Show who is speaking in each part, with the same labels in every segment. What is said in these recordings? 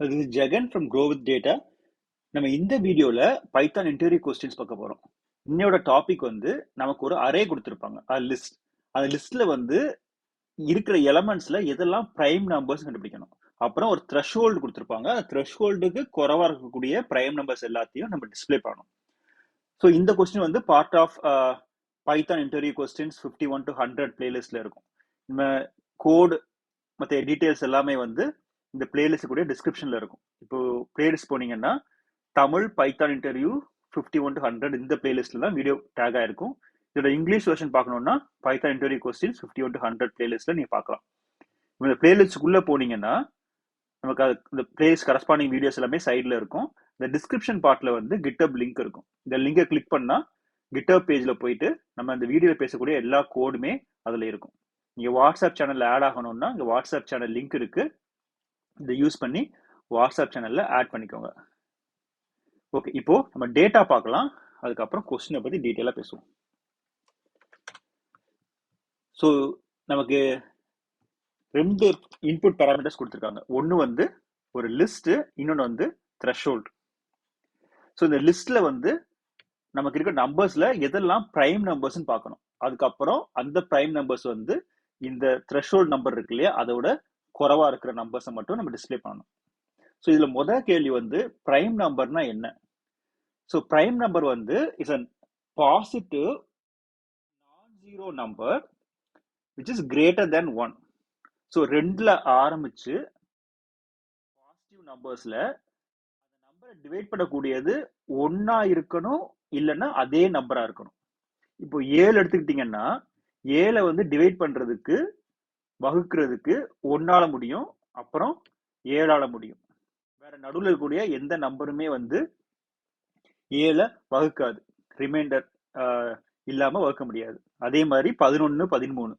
Speaker 1: This is Jagan from growwithdata. நம்ம இந்த வீடியோல பைத்தான் இன்டர்வியூ கொஸ்டின்ஸ் பார்க்க போறோம். இன்னையோட டாபிக் வந்து நமக்கு ஒரு அரே கொடுத்திருப்பாங்க, லிஸ்ட். அந்த லிஸ்ட்ல வந்து இருக்கிற எலமெண்ட்ஸ்ல எதெல்லாம் பிரைம் நம்பர்ஸ் கண்டுபிடிக்கணும். அப்புறம் ஒரு த்ரெஷ்ஹோல்டு கொடுத்திருப்பாங்க. அந்த த்ரெஷ்ஹோல்டுக்கு குறைவா இருக்கக்கூடிய பிரைம் நம்பர்ஸ் எல்லாத்தையும் நம்ம டிஸ்ப்ளே பண்ணணும். ஸோ இந்த கொஸ்டின் வந்து part of Python interview questions 51 to 100 பிளேலிஸ்ட்ல இருக்கும். நம்ம கோட் மற்ற டீடைல்ஸ் எல்லாமே வந்து இந்த பிளேலிஸ்ட் கூட டிஸ்கிரிப்ஷன்ல இருக்கும். இப்போ பிளேலிஸ்ட் போனீங்கன்னா தமிழ் பைத்தான் இன்டர்வியூ 51 to 100 இந்த பிளேலிஸ்ட்ல தான் வீடியோ டேக் ஆயிருக்கும். இதோட இங்கிலீஷ் வெர்ஷன் பார்க்கணும்னா பைத்தான் இன்டர்வியூ கொஸ்டின்ஸ் 51 to 100 பிளேலிஸ்ட்ல நீங்க பார்க்கலாம். இந்த பிளேலிஸ்டுக்குள்ள போனீங்கன்னா நமக்கு இந்த பிளேலிஸ்ட் கரஸ்பாண்டிங் வீடியோஸ் எல்லாமே சைட்ல இருக்கும். இந்த டிஸ்கிரிப்ஷன் பார்ட்ல வந்து கிட்டப் லிங்க் இருக்கும். இந்த லிங்கை கிளிக் பண்ணா கிட்டப் பேஜ்ல போயிட்டு நம்ம இந்த வீடியோல பேசக்கூடிய எல்லா கோடுமே அதுல இருக்கும். நீங்க வாட்ஸ்அப் சேனல்ல ஆட் ஆகணும்னா இங்க வாட்ஸ்அப் சேனல் லிங்க் இருக்கு. இதை யூஸ் பண்ணி வாட்ஸ்அப் சேனல்ல ஆட் பண்ணிக்கோங்க. ஓகே, இப்போ நம்ம டேட்டா பார்க்கலாம். அதுக்கப்புறம் கொஸ்டினை பத்தி டீட்டெயிலா பேசுவோம். ஸோ நமக்கு ரெண்டு இன்புட் பேராமீட்டர்ஸ் கொடுத்துருக்காங்க. ஒன்று வந்து ஒரு லிஸ்ட், இன்னொன்று வந்து த்ரெஷ்ஹோல்ட். ஸோ இந்த லிஸ்ட்ல வந்து நமக்கு இருக்க நம்பர்ஸ்ல எதெல்லாம் பிரைம் நம்பர்ஸ்ன்னு பார்க்கணும். அதுக்கப்புறம் அந்த பிரைம் நம்பர்ஸ் வந்து இந்த த்ரெஷ்ஹோல்ட் நம்பர் இருக்கு இல்லையா, அதோட குறைவா இருக்கிற நம்பர்ஸை மட்டும் நம்ம டிஸ்பிளே பண்ணணும். ஸோ இதுல முதல் கேள்வி வந்து பிரைம் நம்பர்னா என்ன? ஸோ பிரைம் நம்பர் வந்து is a positive non zero number which is greater than 1. So ரெண்டுல ஆரம்பிச்சு பாசிட்டிவ் நம்பர்ஸ்ல அந்த நம்பரை டிவைட் பண்ணக்கூடியது ஒன்னா இருக்கணும், இல்லைன்னா அதே நம்பரா இருக்கணும். இப்போ 7 எடுத்துக்கிட்டீங்கன்னா 7 வந்து டிவைட் பண்றதுக்கு வகுக்கிறதுக்கு 1ஆல முடியும், அப்புறம் 7ஆல முடியும். வேற நடுவில் இருக்கக்கூடிய எந்த நம்பருமே வந்து 7 வகுக்காது, ரிமைண்டர் இல்லாம வகுக்க முடியாது. அதே மாதிரி 11, 13.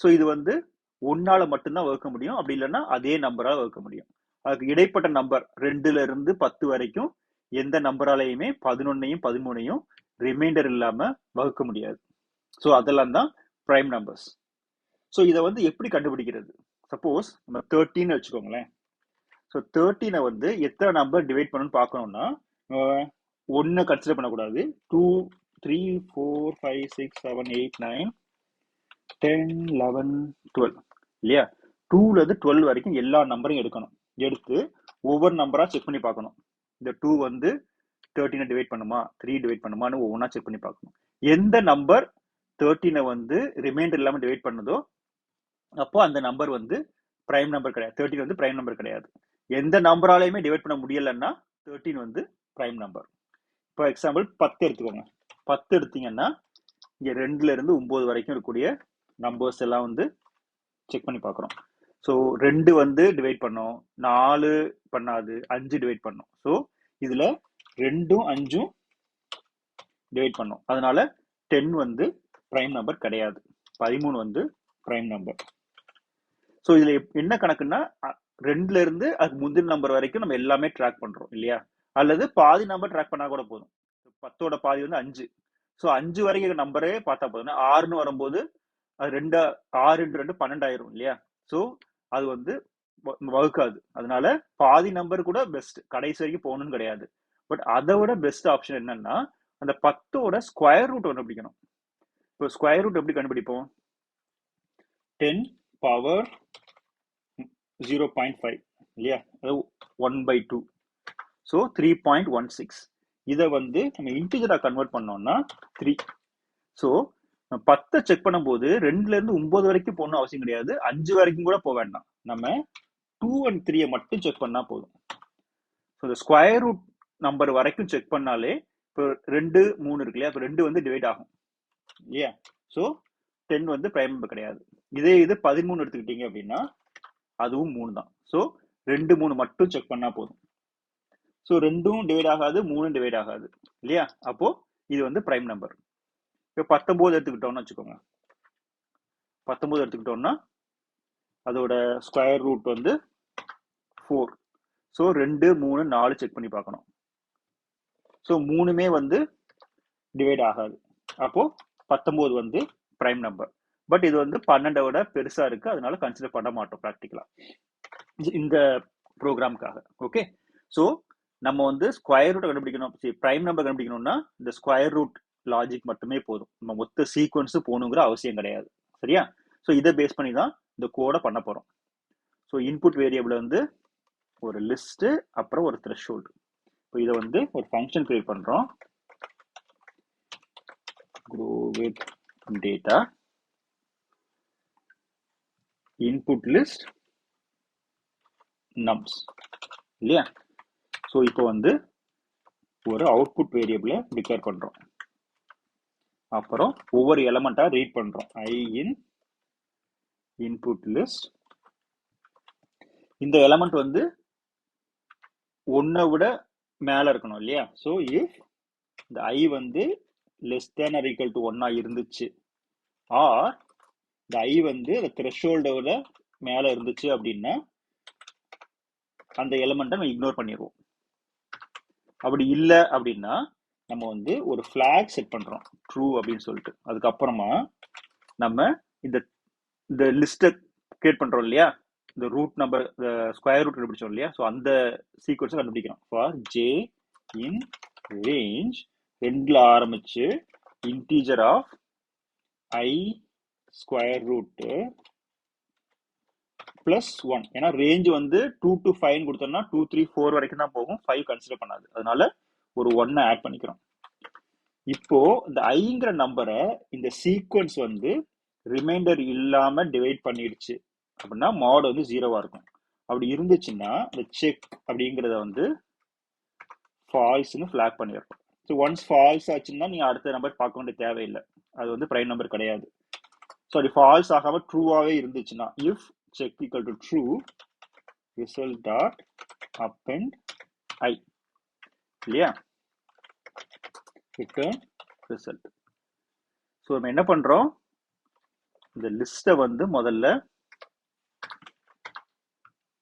Speaker 1: ஸோ இது வந்து 1ஆல மட்டும்தான் வகுக்க முடியும், அப்படி இல்லைன்னா அதே நம்பரால வகுக்க முடியும். அதுக்கு இடைப்பட்ட நம்பர் 2ல இருந்து 10 வரைக்கும் எந்த நம்பராலையுமே 11ஐயும் 13ஐயும் ரிமைண்டர் இல்லாம வகுக்க முடியாது. ஸோ அதெல்லாம் தான் பிரைம் நம்பர்ஸ். ஸோ இதை வந்து எப்படி கண்டுபிடிக்கிறது? சப்போஸ் நம்ம 13 வச்சுக்கோங்களேன். ஸோ 13 வந்து எத்தனை நம்பர் டிவைட் பண்ணணும்னு பார்க்கணும்னா 1 கன்சிடர் பண்ணக்கூடாது. 2, 3, 4, 5, 6, 7, 8, 9, 10, 11, 12 இல்லையா? 2ல இருந்து 12 வரைக்கும் எல்லா நம்பரையும் எடுக்கணும். எடுத்து ஒவ்வொரு நம்பரா செக் பண்ணி பார்க்கணும். இந்த 2 வந்து 13 டிவைட் பண்ணுமா, 3 டிவைட் பண்ணுமான்னு ஒவ்வொன்றா செக் பண்ணி பார்க்கணும். எந்த நம்பர் 13 வந்து ரிமைண்டர் இல்லாம டிவைட் பண்ணுதோ அப்போ அந்த நம்பர் வந்து பிரைம் நம்பர் கிடையாது. 13 வந்து பிரைம் நம்பர் கிடையாது. எந்த நம்பராலையுமே டிவைட் பண்ண முடியலன்னா 13 வந்து பிரைம் நம்பர். இப்போ எக்ஸாம்பிள் 10 எடுத்துக்கோங்க. 10 எடுத்தீங்கன்னா இங்க 2ல இருந்து 9 வரைக்கும் இருக்கக்கூடிய நம்பர்ஸ் எல்லாம் வந்து செக் பண்ணி பார்க்குறோம். ஸோ 2 வந்து டிவைட் பண்ணோம், 4 பண்ணாது, 5 டிவைட் பண்ணோம். ஸோ இதுல 2ம் 5ம் டிவைட் பண்ணோம். அதனால 10 வந்து பிரைம் நம்பர் கிடையாது. 13 வந்து பிரைம் நம்பர். ஸோ இதுல என்ன கணக்குன்னா 2ல இருந்து அதுக்கு முந்தின நம்பர் வரைக்கும் நம்ம எல்லாமே ட்ராக் பண்றோம் இல்லையா? அல்லது பாதி நம்பர் ட்ராக் பண்ணா கூட போதும். 10ஓட பாதி வந்து 5. ஸோ 5 வரைக்கும் நம்பரே பார்த்தா போதும். 6ன்னு வரும்போது அது 6 × 2 12 ஆயிரும் இல்லையா? ஸோ அது வந்து வகுக்காது. அதனால பாதி நம்பர் கூட பெஸ்ட், கடைசி வரைக்கும் போகணும்னு கிடையாது. பட் அதை விட பெஸ்ட் ஆப்ஷன் என்னன்னா அந்த 10ஓட ஸ்கொயர் ரூட் கண்டுபிடிக்கணும். இப்போ ஸ்கொயர் ரூட் எப்படி கண்டுபிடிப்போம்? 10 பவர் 0.5 இல்லையா? அது 1/2. ஸோ 3.16. இதை வந்து நம்ம இன்டிஜரா கன்வெர்ட் பண்ணோம்னா 3. ஸோ 10 செக் பண்ணும்போது 2ல இருந்து 9 வரைக்கும் போகணும் அவசியம் கிடையாது, 5 வரைக்கும் கூட போக வேண்டாம். நம்ம 2 and 3 மட்டும் செக் பண்ணா போதும். ஸோ இந்த ஸ்கொயர் ரூட் நம்பர் வரைக்கும் செக் பண்ணாலே இப்போ 2, 3 இருக்கு இல்லையா? இப்போ 2 வந்து டிவைட் ஆகும் இல்லையா? ஸோ 10 வந்து பிரைம் நம்பர் கிடையாது. இதே இது 13 எடுத்துக்கிட்டீங்க அப்படின்னா அதுவும் 3 தான். ஸோ 2, 3 மட்டும் செக் பண்ணா போதும். ஸோ 2ம் டிவைட் ஆகாது, 3ம் டிவைட் ஆகாது இல்லையா? அப்போ இது வந்து பிரைம் நம்பர். இப்போ 19 எடுத்துக்கிட்டோம்னு வச்சுக்கோங்க. 19 எடுத்துக்கிட்டோம்னா அதோட ஸ்கொயர் ரூட் வந்து 4. ஸோ 2, 3, 4 செக் பண்ணி பார்க்கணும். ஸோ 3மே வந்து டிவைட் ஆகாது. அப்போ 19 வந்து பிரைம் நம்பர். பட் இது வந்து 12 விட பெருசா இருக்கு, அதனால கன்சிடர் பண்ண மாட்டோம் ப்ராக்டிக்கலா. இந்த ப்ரோக்ராம்காக. ஓகே, ஸோ நம்ம வந்து ஸ்கொயர் ரூட் கண்டுபிடிக்கணும், பிரைம் நம்பர் கண்டுபிடிக்கணும்னா இந்த ஸ்கொயர் ரூட் லாஜிக் மட்டுமே போதும், நம்ம மொத்த சீக்வன்ஸ் போகணுங்கிற அவசியம் கிடையாது. சரியா? ஸோ இதை பேஸ் பண்ணி தான் இந்த கோடை பண்ண போறோம். ஸோ இன்புட் வேரியபிள் வந்து ஒரு லிஸ்ட், அப்புறம் ஒரு த்ரெஷ்ஹோல்டு. இப்போ இதை வந்து ஒரு ஃபங்க்ஷன் கிரியேட் பண்றோம், growwithdata input list nums இல்லையா? ஸோ இப்போ வந்து ஒரு அவுட்புட் வேரியபிளை டிக்ளேர் பண்றோம், அப்புறம் ஒவ்வொரு எலமெண்டா ரீட் பண்றோம். I in input list, இந்த எலமெண்ட் வந்து ஒன்னை விட மேல இருக்கணும் இல்லையா? ஸோ இஃப் இந்த I வந்து less than or equal to 1 இருந்துச்சு, ஆர் இந்த I வந்து த்ரெஷ்ஹோல்டோட மேல இருந்துச்சு அப்படின்னா அந்த எலமெண்ட்டை நம்ம இக்னோர் பண்ணிடுவோம். அப்படி இல்லை அப்படின்னா நம்ம வந்து ஒரு ஃபிளாக் செட் பண்றோம், ட்ரூ அப்படின்னு சொல்லிட்டு. அதுக்கப்புறமா நம்ம இந்த இந்த லிஸ்ட்டை கிரியேட் பண்றோம் இல்லையா, இந்த ரூட் நம்பர் ஸ்கொயர் ரூட் கண்டுபிடிச்சோம் இல்லையா, ஸோ அந்த சீக்வன்ஸை கண்டுபிடிக்கிறோம். ஃபார் ஜே இன் ரேஞ்ச், ரெண்டுல ஆரம்பிச்சு integer of I square root plus 1. ஏன்னா ரேஞ்ச் வந்து 2 to 5 கொடுத்தோம்னா 2, 3, 4 வரைக்கும் தான் போகும், 5 கன்சிடர் பண்ணாது, அதனால ஒரு 1 ஆட் பண்ணிக்கிறோம். இப்போ இந்த ஐங்கிற நம்பரை இந்த சீக்வன்ஸ் வந்து ரிமைண்டர் இல்லாம டிவைட் பண்ணிடுச்சு அப்படின்னா மாட் வந்து 0வா இருக்கும். அப்படி இருந்துச்சுன்னா இந்த செக் அப்படிங்கிறத வந்து ஃபால்ஸ்னு ஃபிளாக் பண்ணிடுறோம். ஸோ ஒன்ஸ் ஃபால்ஸ் ஆச்சுன்னா நீங்க அடுத்த நம்பர் பார்க்க வேண்டிய தேவையில்லை, அது வந்து பிரைம் நம்பர் கிடையாது. ஸோ அப்படி ஃபால்ஸ் ஆகாம ட்ரூவாவே இருந்துச்சுன்னா if check equal to true, result dot append I இல்லையா, return result. ஸோ நம்ம என்ன பண்றோம், இந்த லிஸ்ட்டை வந்து முதல்ல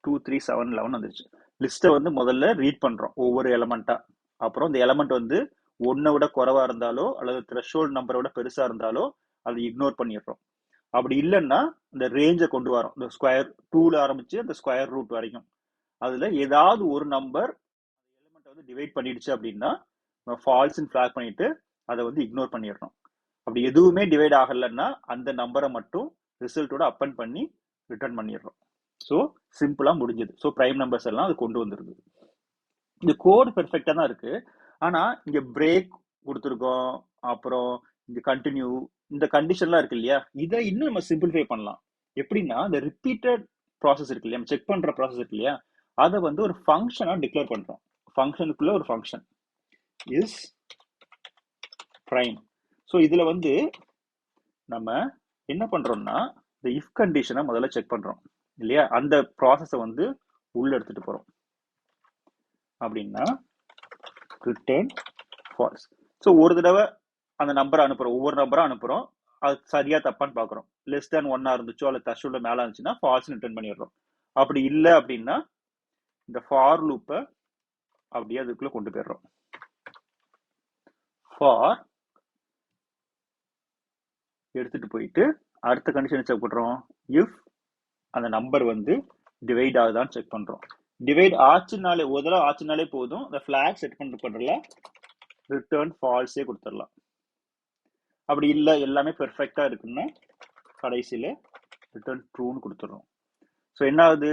Speaker 1: 2, 3, 7, 11 வந்துருச்சு. லிஸ்ட்டை வந்து முதல்ல ரீட் பண்றோம் ஒவ்வொரு எலமெண்டா. அப்புறம் இந்த எலமெண்ட் வந்து 1 விட குறைவா இருந்தாலோ அல்லது த்ரெஷ்ஹோல்ட் நம்பரோட பெருசா இருந்தாலோ அதை இக்னோர் பண்ணிடுறோம். அப்படி இல்லைன்னா இந்த ரேஞ்சை கொண்டு வரோம், இந்த ஸ்கொயர் 2ல ஆரம்பிச்சு அந்த ஸ்கொயர் ரூட் வரைக்கும். அதுல ஏதாவது ஒரு நம்பர் எலிமெண்ட் வந்து டிவைட் பண்ணிடுச்சு அப்படின்னா ஃபால்ஸ்ன்னு ஃபிளாக் பண்ணிட்டு அதை வந்து இக்னோர் பண்ணிடணும். அப்படி எதுவுமே டிவைட் ஆகலைன்னா அந்த நம்பரை மட்டும் ரிசல்ட்டோட அப்பன் பண்ணி ரிட்டர்ன் பண்ணிடுறோம். ஸோ சிம்பிளா முடிஞ்சது. ஸோ பிரைம் நம்பர்ஸ் எல்லாம் அது கொண்டு வந்துருது. இந்த கோட் பெர்ஃபெக்டா தான் இருக்கு, ஆனா இங்க பிரேக் கொடுத்துருக்கோம், அப்புறம் இங்க கண்டினியூ, இந்த கண்டிஷன்லாம் இருக்கு இல்லையா, இதை இன்னும் நம்ம சிம்பிளிஃபை பண்ணலாம். எப்படின்னா இந்த ரிப்பீட்டட் ப்ராசஸ் இருக்கு இல்லையா, செக் பண்ற ப்ராசஸ் இருக்கு இல்லையா, அதை வந்து ஒரு ஃபங்க்ஷனா டிக்ளேர் பண்றோம். ஃபங்க்ஷனுக்குள்ள ஒரு ஃபங்க்ஷன் இஸ் பிரைம். ஸோ இதுல வந்து நம்ம என்ன பண்றோம்னா இந்த இஃப் கண்டிஷனை முதல்ல செக் பண்றோம் இல்லையா, அந்த ப்ராசஸை வந்து உள்ள எடுத்துட்டு போறோம். அப்படின்னா ரிட்டர்ன் ஃபால்ஸ். ஸோ ஒரு தடவை அந்த நம்பரை அனுப்புறோம், ஒவ்வொரு நம்பரா அனுப்புறோம், அது சரியா தப்பான்னு பாக்குறோம். லெஸ் தேன் 1 இருந்துச்சோ அல்லது த்ரெஷ்ஹோல்ட் மேல இருந்துச்சுன்னா ஃபால்ஸ் ரிட்டர்ன் பண்ணிடுறோம். அப்படி இல்லை அப்படின்னா இந்த ஃபார் லூப்பை அப்படியே அதுக்குள்ள கொண்டு போயிடுறோம். ஃபார் எடுத்துட்டு போயிட்டு அடுத்த கண்டிஷன் செக் பண்றோம், இஃப் அந்த நம்பர் வந்து டிவைட் ஆகுதான்னு செக் பண்றோம். டிவைட் ஆச்சுனாலே, ஒரு தடவை ஆச்சுனாலே போதும், இந்த ஃபிளாக் செட் பண்றதுல ரிட்டர்ன் ஃபால்ஸே கொடுத்துடலாம். அப்படி இல்லை எல்லாமே பெர்ஃபெக்டா இருக்குன்னா கடைசியில ரிட்டர்ன் ட்ரூன்னு கொடுத்துடுறோம். ஸோ என்ன ஆகுது,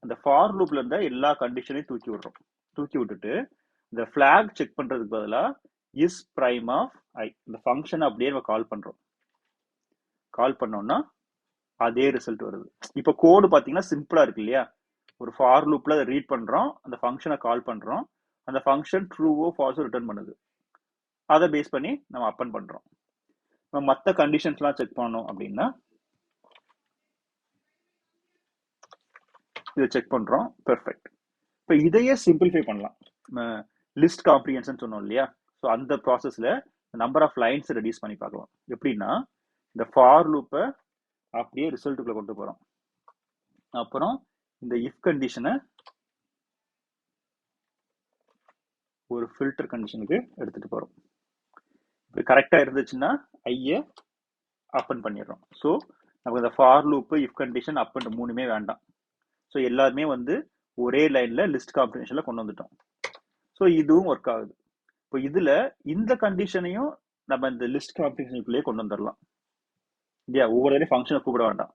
Speaker 1: அந்த ஃபார் லூப்ல இருந்த எல்லா கண்டிஷனையும் தூக்கி விடுறோம். தூக்கி விட்டுட்டு இந்த ஃபிளாக் செக் பண்றதுக்கு பதிலாக இஸ் பிரைம் ஆஃப் ஐ, இந்த ஃபங்க்ஷனை அப்படியே நம்ம கால் பண்றோம். கால் பண்ணோம்னா அதே ரிசல்ட் வருது. இப்போ கோடு பாத்தீங்கன்னா சிம்பிளா இருக்கு இல்லையா, ஒரு ஃபார் லூப்ல ரீட் பண்றோம், அந்த ஃபங்க்ஷனை கால் பண்றோம், அந்த ஃபங்க்ஷன் ட்ரூவோ ஃபால்ஸோ ரிட்டர்ன் பண்ணுது, அதை பேஸ் பண்ணி நம்ம அப்பன் பண்றோம். நம்ம மற்ற கண்டிஷன்ஸ்லாம் செக் பண்ணோம் அப்படின்னா இதை செக் பண்றோம், பெர்ஃபெக்ட். இப்போ இதையே சிம்பிளிஃபை பண்ணலாம். லிஸ்ட் காம்ப்ரிஹென்ஷன் சொன்னோம் இல்லையா, ஸோ அந்த ப்ராசஸ்ல நம்பர் ஆஃப் லைன்ஸ் ரெடியூஸ் பண்ணி பார்க்கலாம். எப்படின்னா இந்த ஃபார் லூப்பை அப்படியே ரிசல்ட்டுக்குள்ள கொண்டு போறோம், அப்புறம் இந்த இஃப் கண்டிஷனை ஒரு ஃபில்டர் கண்டிஷனுக்கு எடுத்துட்டு போறோம். இப்போ கரெக்டா இருந்துச்சுன்னா ஐய அப்பன் பண்ணிடுறோம். ஸோ நமக்கு இந்த ஃபார் லூப், இஃப் கண்டிஷன், அப்பன் மூணுமே வேண்டாம். ஸோ எல்லாருமே வந்து ஒரே லைன்ல லிஸ்ட் காம்ப்ரிஹென்ஷன்ல கொண்டு வந்துட்டோம். ஸோ இதுவும் ஒர்க் ஆகுது. இப்போ இதுல இந்த கண்டிஷனையும் நம்ம இந்த லிஸ்ட் காம்ப்ரிஹென்ஷனுக்குள்ளேயே கொண்டு வந்துடலாம் இல்லையா? ஒவ்வொரு தடவையும் ஃபங்க்ஷனை கூப்பிட வேண்டாம்.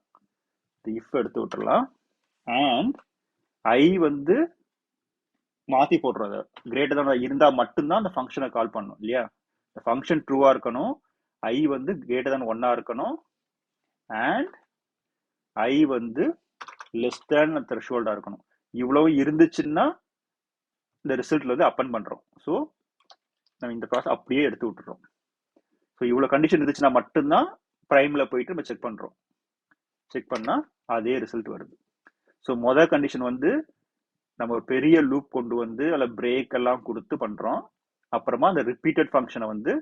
Speaker 1: இஃப் எடுத்து விட்டுறலாம். அண்ட் ஐ வந்து மாத்தி போடுறோம். கிரேட்டர் தான் இருந்தா மட்டும்தான் அந்த ஃபங்க்ஷனை கால் பண்ணும் இல்லையா? இந்த ஃபங்க்ஷன் ட்ரூவா இருக்கணும், ஐ வந்து கிரேட்டர் தான் 1 இருக்கணும், அண்ட் ஐ வந்து லெஸ் தேன் த்ரெஷ்ஹோல்டா இருக்கணும். இவ்வளவு இருந்துச்சுன்னா இந்த ரிசல்ட்ல வந்து அப்பன் பண்றோம். ஸோ நம்ம இந்த ப்ராசஸ் அப்படியே எடுத்து விட்டுறோம். ஸோ இவ்வளவு கண்டிஷன் இருந்துச்சுன்னா மட்டும்தான் பிரைம்ல போயிட்டு நம்ம செக் பண்றோம். செக் பண்ணா அதே ரிசல்ட் வருது. ஸோ மொதல் கண்டிஷன் வந்து நம்ம ஒரு பெரிய லூப் கொண்டு வந்து அதில் பிரேக் எல்லாம் கொடுத்து பண்றோம். அப்புறமா அந்த ரிப்பீட்டட் ஃபங்க்ஷனை வந்து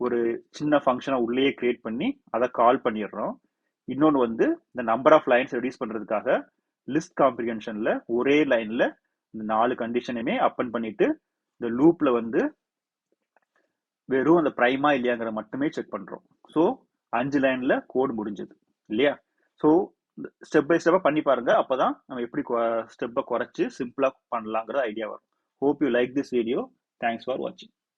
Speaker 1: ஒரு சின்ன ஃபங்க்ஷனை உள்ளேயே கிரியேட் பண்ணி அதை கால் பண்ணிடுறோம். இன்னொன்று வந்து இந்த நம்பர் ஆஃப் லைன்ஸ் ரெடியூஸ் பண்றதுக்காக லிஸ்ட் காம்ப்ரிஹென்ஷன்ல ஒரே லைன்ல இந்த 4 கண்டிஷனையுமே அப்பன் பண்ணிட்டு இந்த லூப்ல வந்து வெறும் அந்த பிரைமா இல்லையாங்கிற மட்டுமே செக் பண்றோம். ஸோ 5 லைன்ல கோட் முடிஞ்சது இல்லையா? ஸோ ஸ்டெப் பை ஸ்டெப்பா பண்ணி பாருங்க. அப்பதான் நம்ம எப்படி ஸ்டெப்பை குறைச்சு சிம்பிளா பண்ணலாங்கிற ஐடியா வரும். Hope you like this video. Thanks for வாட்சிங்.